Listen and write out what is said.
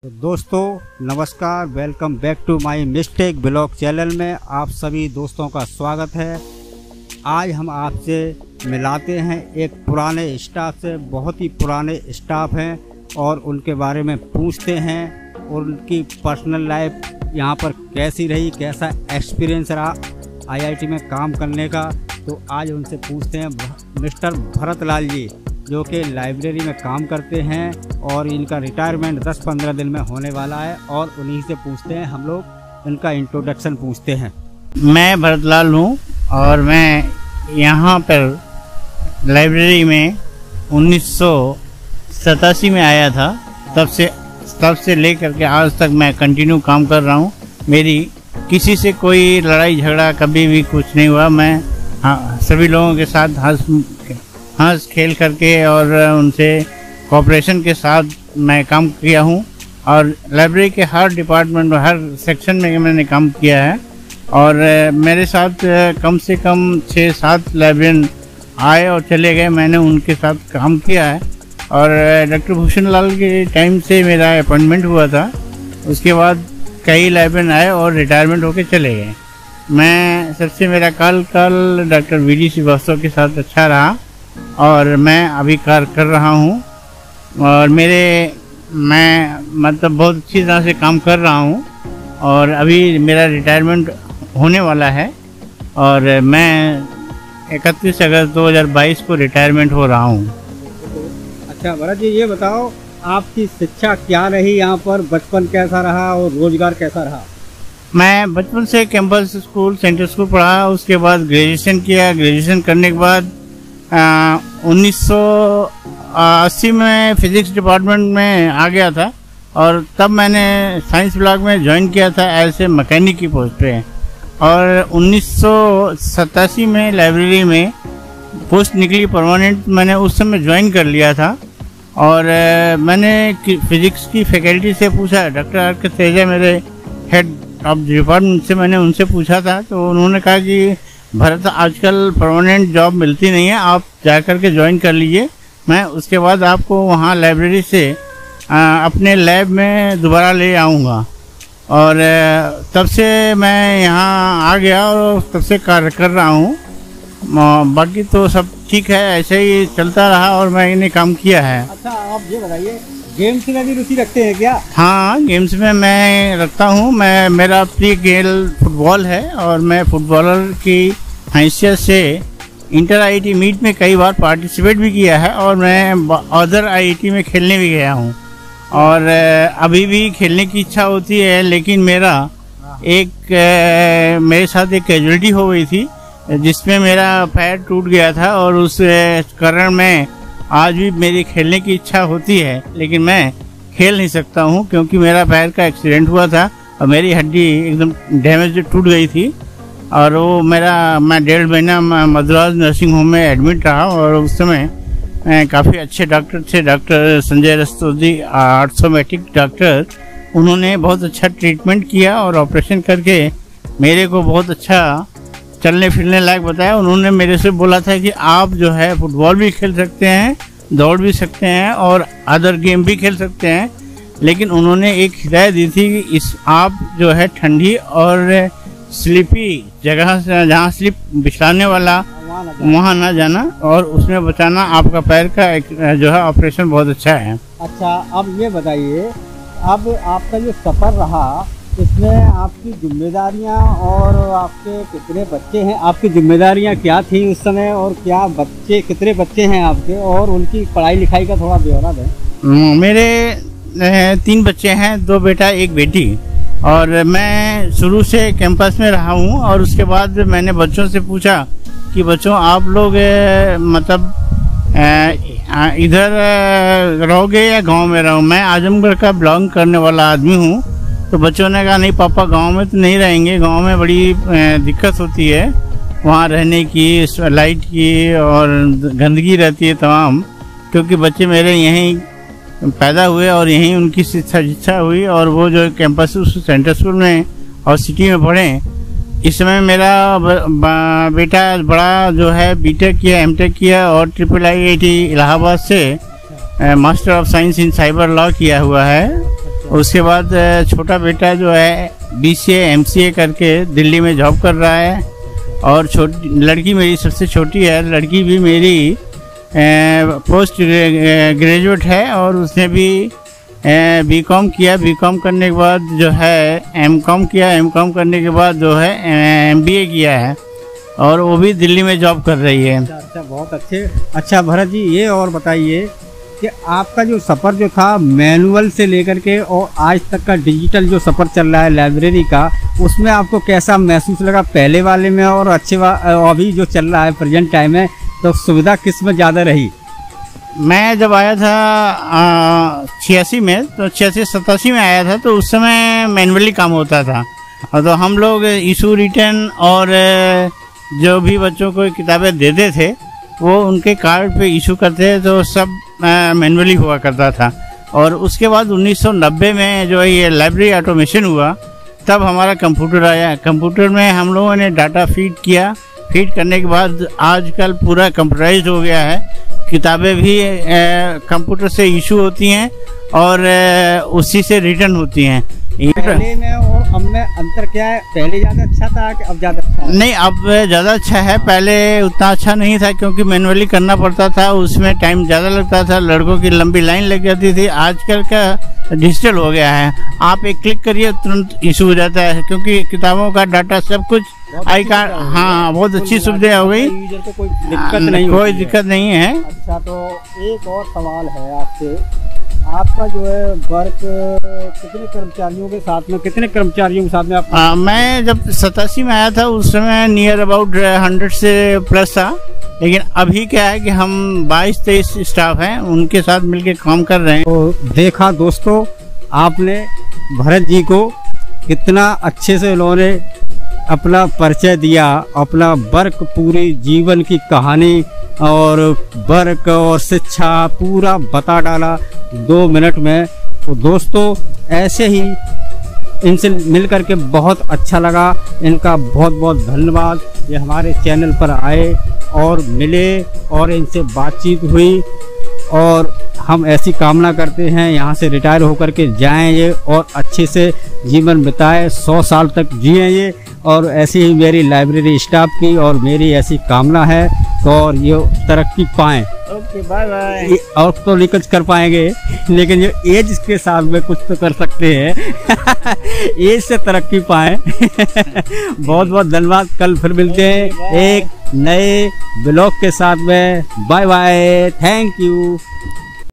तो दोस्तों नमस्कार, welcome back to my mistake blog channel में आप सभी दोस्तों का स्वागत है। आज हम आपसे मिलाते हैं एक पुराने स्टाफ से। बहुत ही पुराने स्टाफ हैं और उनके बारे में पूछते हैं और उनकी पर्सनल लाइफ यहाँ पर कैसी रही, कैसा एक्सपीरियंस रहा आईआईटी में काम करने का। तो आज उनसे पूछते हैं मिस्टर भरत लाल जी, जो कि लाइब्रेरी में काम करते हैं और इनका रिटायरमेंट 10-15 दिन में होने वाला है, और उन्हीं से पूछते हैं हम लोग इनका इंट्रोडक्शन पूछते हैं। मैं भरत लाल हूँ और मैं यहाँ पर लाइब्रेरी में 1987 में आया था। तब से लेकर के आज तक मैं कंटिन्यू काम कर रहा हूँ। मेरी किसी से कोई लड़ाई झगड़ा कभी भी कुछ नहीं हुआ। मैं सभी लोगों के साथ हंस खेल करके और उनसे कोऑपरेशन के साथ मैं काम किया हूँ, और लाइब्रेरी के हर डिपार्टमेंट में, हर सेक्शन में मैंने काम किया है। और मेरे साथ कम से कम 6-7 लाइब्रेरियन आए और चले गए, मैंने उनके साथ काम किया है। और डॉक्टर भूषण लाल के टाइम से मेरा अपॉइंटमेंट हुआ था, उसके बाद कई लाइब्रेरियन आए और रिटायरमेंट होकर चले गए। मैं सबसे मेरा काल डॉक्टर वीडी श्रीवास्तव के साथ अच्छा रहा और मैं अभी कार्य कर रहा हूँ, और मैं मतलब बहुत अच्छी तरह से काम कर रहा हूँ। और अभी मेरा रिटायरमेंट होने वाला है और मैं 31 अगस्त 2022 को रिटायरमेंट हो रहा हूँ। अच्छा भरत जी, ये बताओ आपकी शिक्षा क्या रही यहाँ पर, बचपन कैसा रहा और रोजगार कैसा रहा? मैं बचपन से कैंपस स्कूल, सेंट्रल स्कूल पढ़ा, उसके बाद ग्रेजुएशन किया। ग्रेजुएशन करने के बाद 1980 में फिजिक्स डिपार्टमेंट में आ गया था, और तब मैंने साइंस ब्लॉक में ज्वाइन किया था एज ए मैकेनिक की पोस्ट पे। और 1987 में लाइब्रेरी में पोस्ट निकली परमानेंट, मैंने उस समय ज्वाइन कर लिया था। और मैंने फिजिक्स की फैकल्टी से पूछा, डॉक्टर आर के तेजा मेरे हेड ऑफ डिपार्टमेंट से, मैंने उनसे पूछा था, तो उन्होंने कहा कि भरत आजकल परमानेंट जॉब मिलती नहीं है, आप जा कर के ज्वाइन कर लीजिए, मैं उसके बाद आपको वहाँ लाइब्रेरी से अपने लैब में दोबारा ले आऊँगा। और तब से मैं यहाँ आ गया और तब से कार्य कर रहा हूँ। बाकी तो सब ठीक है, ऐसे ही चलता रहा और मैंने काम किया है। अच्छा आप ये बताइए, गेम्स में भी रुचि रखते हैं क्या? हाँ, गेम्स में मैं रखता हूँ। मेरा प्रिय खेल फुटबॉल है और मैं फुटबॉलर की हैसियत से इंटर आईआईटी मीट में कई बार पार्टिसिपेट भी किया है, और मैं अदर आईआईटी में खेलने भी गया हूँ। और अभी भी खेलने की इच्छा होती है, लेकिन मेरे साथ एक कैजुअलिटी हो गई थी जिसमें मेरा पैर टूट गया था, और उस कारण मैं आज भी मेरी खेलने की इच्छा होती है, लेकिन मैं खेल नहीं सकता हूँ क्योंकि मेरा पैर का एक्सीडेंट हुआ था और मेरी हड्डी एकदम डैमेज टूट गई थी। और वो मैं 1.5 महीना मद्रास नर्सिंग होम में एडमिट रहा, और उस समय काफ़ी अच्छे डॉक्टर थे, doctor Sanjay Rastogi, orthopaedic doctor. उन्होंने बहुत अच्छा ट्रीटमेंट किया और ऑपरेशन करके मेरे को बहुत अच्छा चलने फिरने लायक बताया। उन्होंने मेरे से बोला था कि आप जो है फुटबॉल भी खेल सकते हैं, दौड़ भी सकते हैं और अदर गेम भी खेल सकते हैं, लेकिन उन्होंने एक हिदायत दी थी कि आप जो है ठंडी और स्लिपी जगह से, जहाँ स्लिप बिछाने वाला वहाँ ना जाना, और उसमें बचाना। आपका पैर का जो है ऑपरेशन बहुत अच्छा है। अच्छा अब ये बताइए, अब आपका जो सफ़र रहा इसमें आपकी जिम्मेदारियां और आपके कितने बच्चे हैं, आपकी जिम्मेदारियां क्या थी उस समय, और कितने बच्चे हैं आपके, और उनकी पढ़ाई लिखाई का थोड़ा ब्यौरा दें। मेरे 3 बच्चे हैं, 2 बेटा 1 बेटी। और मैं शुरू से कैंपस में रहा हूँ, और उसके बाद मैंने बच्चों से पूछा कि बच्चों आप लोग मतलब इधर रहोगे या गांव में रहो? मैं आजमगढ़ का बिलोंग करने वाला आदमी हूँ। तो बच्चों ने कहा नहीं पापा, गांव में तो नहीं रहेंगे, गांव में बड़ी दिक्कत होती है वहाँ रहने की, लाइट की, और गंदगी रहती है तमाम। क्योंकि बच्चे मेरे यहीं पैदा हुए और यहीं उनकी शिक्षा हुई, और वो जो कैंपस सेंट्रल स्कूल में और सिटी में पढ़े। इस समय मेरा बेटा बड़ा जो है बीटेक किया, एमटेक किया, और IIIT इलाहाबाद से master of science in cyber law किया हुआ है। उसके बाद छोटा बेटा जो है BCA MCA करके दिल्ली में जॉब कर रहा है, और छोटी लड़की मेरी सबसे छोटी है, लड़की भी मेरी पोस्ट ग्रेजुएट है, और उसने भी BCom किया। BCom करने के बाद जो है MCom किया, MCom करने के बाद जो है MBA किया है, और वो भी दिल्ली में जॉब कर रही है। अच्छा, बहुत अच्छे। अच्छा भरत जी, ये और बताइए कि आपका जो सफ़र जो था मैनुअल से लेकर के और आज तक का डिजिटल जो सफ़र चल रहा है लाइब्रेरी का, उसमें आपको कैसा महसूस लगा पहले वाले में और अभी जो चल रहा है प्रेजेंट टाइम में, तो सुविधा किस में ज़्यादा रही? मैं जब आया था 86 में, तो 86-87 में आया था, तो उस समय मैनुअली काम होता था। और तो हम लोग इशू रिटर्न और जो भी बच्चों को किताबें देते थे वो उनके कार्ड पे इशू करते थे, तो सब मैनुअली हुआ करता था। और उसके बाद 1990 में जो ये लाइब्रेरी ऑटोमेशन हुआ, तब हमारा कंप्यूटर आया। कंप्यूटर में हम लोगों ने डाटा फीड किया। फीड करने के बाद आजकल पूरा कंप्यूटराइज्ड हो गया है। किताबें भी कंप्यूटर से इशू होती हैं और उसी से रिटर्न होती हैं। पहले में और अब में अंतर क्या है? पहले ज़्यादा अच्छा था कि अब ज़्यादा अच्छा है? नहीं, अब ज़्यादा अच्छा है। पहले उतना अच्छा नहीं था क्योंकि मैनुअली करना पड़ता था, उसमें टाइम ज़्यादा लगता था, लड़कों की लंबी लाइन लग जाती थी। आजकल का डिजिटल हो गया है, आप एक क्लिक करिए तुरंत इशू हो जाता है, क्योंकि किताबों का डाटा सब कुछ आई कार्ड। हाँ, बहुत अच्छी सुविधा हो गई, कोई दिक्कत नहीं, कोई दिक्कत नहीं है। अच्छा, तो एक और सवाल है आपसे, आपका जो है वर्क कितने कर्मचारियों के साथ में आप? मैं जब 87 में आया था उस समय नियर अबाउट 100 से प्लस था, लेकिन अभी क्या है कि हम 22-23 स्टाफ हैं, उनके साथ मिलके काम कर रहे हैं। तो देखा दोस्तों, आपने भरत जी को कितना अच्छे से उन्होंने अपना परिचय दिया, अपना वर्क, पूरी जीवन की कहानी और वर्क और शिक्षा पूरा बता डाला 2 मिनट में। तो दोस्तों, ऐसे ही इनसे मिलकर के बहुत अच्छा लगा। इनका बहुत बहुत धन्यवाद। ये हमारे चैनल पर आए और मिले और इनसे बातचीत हुई, और हम ऐसी कामना करते हैं यहाँ से रिटायर होकर के जाएं ये और अच्छे से जीवन बिताएं, 100 साल तक जिएं ये। और ऐसी ही मेरी लाइब्रेरी स्टाफ की और मेरी ऐसी कामना है, तो और ये तरक्की पाएं। Okay, bye bye. और तो नहीं कुछ कर पाएंगे, लेकिन ये एज के साथ में कुछ तो कर सकते हैं। एज से तरक्की पाएं। बहुत बहुत धन्यवाद। कल फिर मिलते हैं एक नए ब्लॉग के साथ में। Bye bye, thank you.